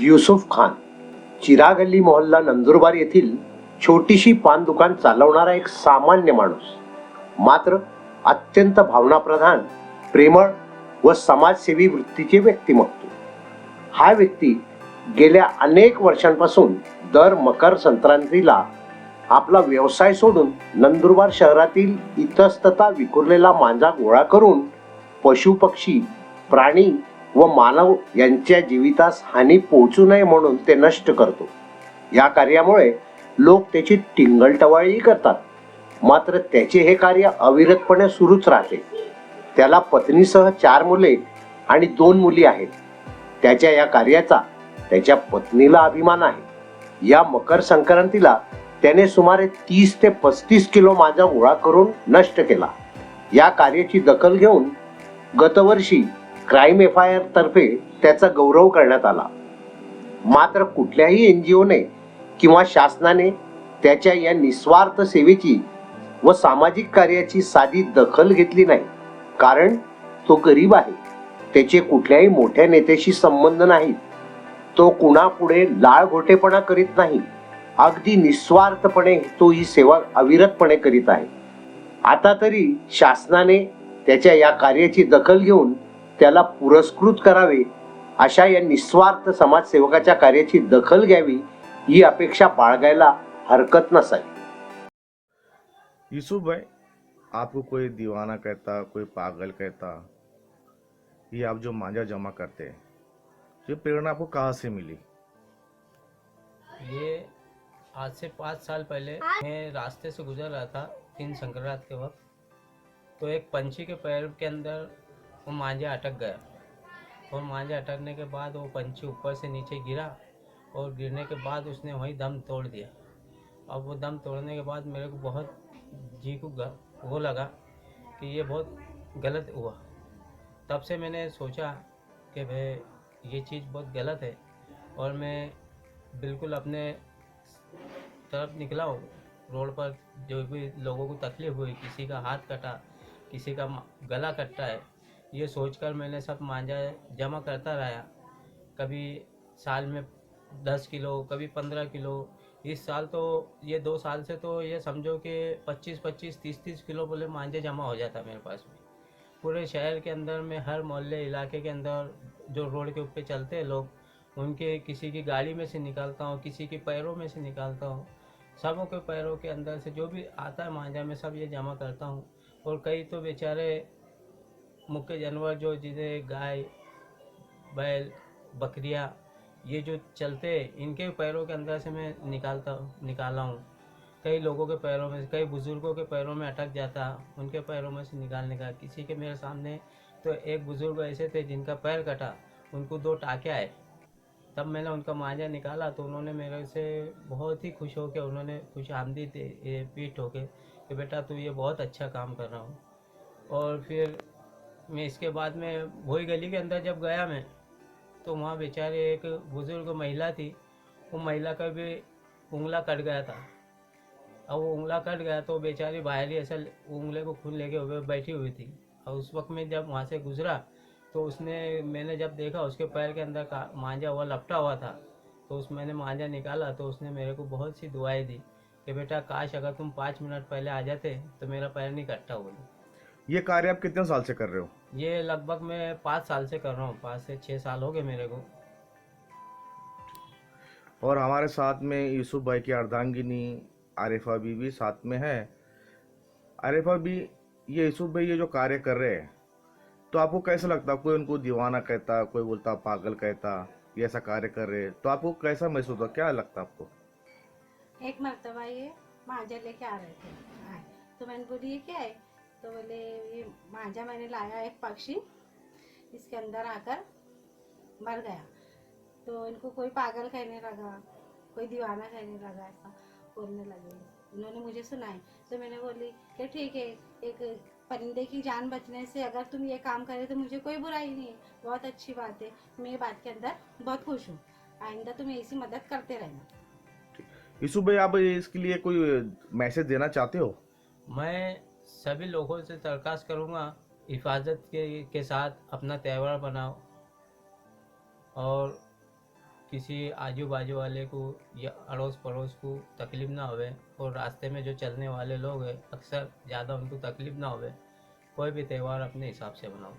युसुफ खान, चिराग अली मोहल्ला नंदुरबार येथील छोटीशी पान दुकान चालवणारा एक सामान्य माणूस, मात्र अत्यंत भावनाप्रधान, प्रेमळ व समाजसेवी वृत्तीचे व्यक्तिमत्व. हा व्यक्ती गेल्या अनेक वर्षांपासून दर मकर संक्रांतीला आपला व्यवसाय सोडून नंदुरबार शहरातील इतस्तता विखुरलेला मांजा गोळा करून पशु पक्षी, प्राणी व मानव यांच्या जीवितास हानी पोहोचू नये म्हणून ते नष्ट करतो. या कार्यामुळे लोक त्याची टिंगलटवाळी करतात, मात्र त्याचे हे कार्य अविरतपणे सुरूच राहते. त्याला पत्नीसह 4 मुले आणि 2 मुली आहेत. त्याच्या या कार्याचा त्याच्या पत्नीला अभिमान आहे. या मकर संक्रांतीला त्याने सुमारे 30 ते 35 किलो मांजा गोळा करून नष्ट केला. या कार्याची दखल घेऊन गतवर्षी क्राईम FIR तर्फे त्याचा गौरव करण्यात आला. मात्र कुठल्याही NGOने किंवा शासनाने त्याच्या या निस्वार्थ सेवेची व सामाजिक कार्याची साधी दखल घेतली नाही. कारण तो गरीब आहे. त्याचे कुठल्याही मोठ्या नेत्याशी संबंध नाही. तो कुणापुढे लाळघोटेपणा करीत नाही. अगदी निस्वार्थपणे तो ही सेवा अविरतपणे करीत आहे. आता तरी शासनाने त्याच्या या कार्याची दखल घेऊन त्याला पुरस्कृत करावे, अशा या निस्वार्थ समाजसेवकाच्या कार्याची दखल घ्यावी ही अपेक्षा बाळगायला हरकत नसावी. यूसुफ भाई, आपको कोई दीवाना कहता, कोई पागल कहता, ये आप जो मांझा जमा करते हैं, ये प्रेरणा आपको कहाँ से मिली? ये आज से 5 साल पहले मैं रास्ते से गुजर रहा था 3 संक्रांत के वक्त, तो एक पंछी के पैर के अंदर वो मांझा अटक गया और मांझा अटकने के बाद वो पंछी ऊपर से नीचे गिरा और गिरने के बाद उसने वहीं दम तोड़ दिया. अब वो दम तोड़ने के बाद मेरे को बहुत जी को वो लगा कि ये बहुत गलत हुआ. तब से मैंने सोचा कि भाई ये चीज़ बहुत गलत है और मैं बिल्कुल अपने तरफ निकला हूँ. रोड पर जो भी लोगों को तकलीफ़ हुई, किसी का हाथ कटा, किसी का गला कटा है, ये सोचकर मैंने सब मांझा जमा करता रहा. कभी साल में 10 किलो, कभी 15 किलो. इस साल तो ये 2 साल से तो ये समझो कि 25-25, 30-30 किलो बोले मांझे जमा हो जाता मेरे पास में. पूरे शहर के अंदर में हर मोहल्ले इलाके के अंदर जो रोड के ऊपर चलते हैं लोग, उनके किसी की गाड़ी में से निकालता हूँ, किसी के पैरों में से निकालता हूँ. सबों के पैरों के अंदर से जो भी आता है मांझा में सब ये जमा करता हूँ. और कई तो बेचारे मुख्य जानवर जो जिन्हें गाय, बैल, बकरियाँ ये जो चलते हैं, इनके पैरों के अंदर से मैं निकाला हूँ. कई लोगों के पैरों में, कई बुज़ुर्गों के पैरों में अटक जाता, उनके पैरों में से निकालने का. किसी के मेरे सामने तो एक बुज़ुर्ग ऐसे थे जिनका पैर कटा, उनको 2 टाँके आए. तब मैंने उनका मांझा निकाला तो उन्होंने मेरे से बहुत ही खुश होकर उन्होंने खुशामदीद पीठ होके कि बेटा तू ये बहुत अच्छा काम कर रहा हूँ. और फिर मैं इसके बाद में वही गली के अंदर जब गया मैं, तो वहाँ बेचारे एक बुज़ुर्ग महिला थी. वो महिला का भी उंगला कट गया था. अब वो उंगला कट गया तो बेचारी बाहर ही ऐसा उंगले को खून लेके हुए बैठी हुई थी. और उस वक्त में जब वहाँ से गुजरा तो मैंने जब देखा उसके पैर के अंदर का मांझा हुआ लपटा हुआ था, तो मैंने मांझा निकाला तो उसने मेरे को बहुत सी दुआएं दी कि बेटा काश अगर तुम 5 मिनट पहले आ जाते तो मेरा पैर नहीं कटता बोली. ये कार्य आप कितने साल से कर रहे हो? ये लगभग मैं 5 साल से कर रहा हूँ. 5 से 6 साल हो गए मेरे को. और हमारे साथ में यूसुफ भाई की अर्धांगिनी आरिफा बीवी साथ में है. आरिफा भी, ये यूसुफ भाई ये जो कार्य कर रहे हैं, तो आपको कैसा लगता? कोई उनको दीवाना कहता, कोई बोलता पागल कहता, ये ऐसा कार्य कर रहे हैं, तो आपको कैसा महसूस होता, क्या लगता आपको? एक मरतबा ये मांझा लेके आ रहे थे, तो मैंने बोली ये क्या है, तो बोले ये मांझा मैंने लाया, एक पक्षी इसके अंदर आकर मर गया. तो इनको कोई पागल कहने लगा, कोई दीवाना कहने लगा, ऐसा बोलने लगे. उन्होंने मुझे सुनाई तो मैंने बोली कि ठीक है, एक परिंदे की जान बचने से अगर तुम ये काम करे तो मुझे कोई बुराई नहीं है, बहुत अच्छी बात है. मैं ये बात के अंदर बहुत खुश हूँ. आइंदा तुम ऐसी मदद करते रहना. यूसुफ भाई, आप इसके लिए कोई मैसेज देना चाहते हो? मैं सभी लोगों से दरख्वास्त करूँगा, हिफाजत के साथ अपना त्यौहार बनाओ और किसी आजू बाजू वाले को या अड़ोस पड़ोस को तकलीफ ना होवे, और रास्ते में जो चलने वाले लोग हैं अक्सर ज़्यादा उनको तकलीफ ना होवे। कोई भी त्यौहार अपने हिसाब से बनाओ।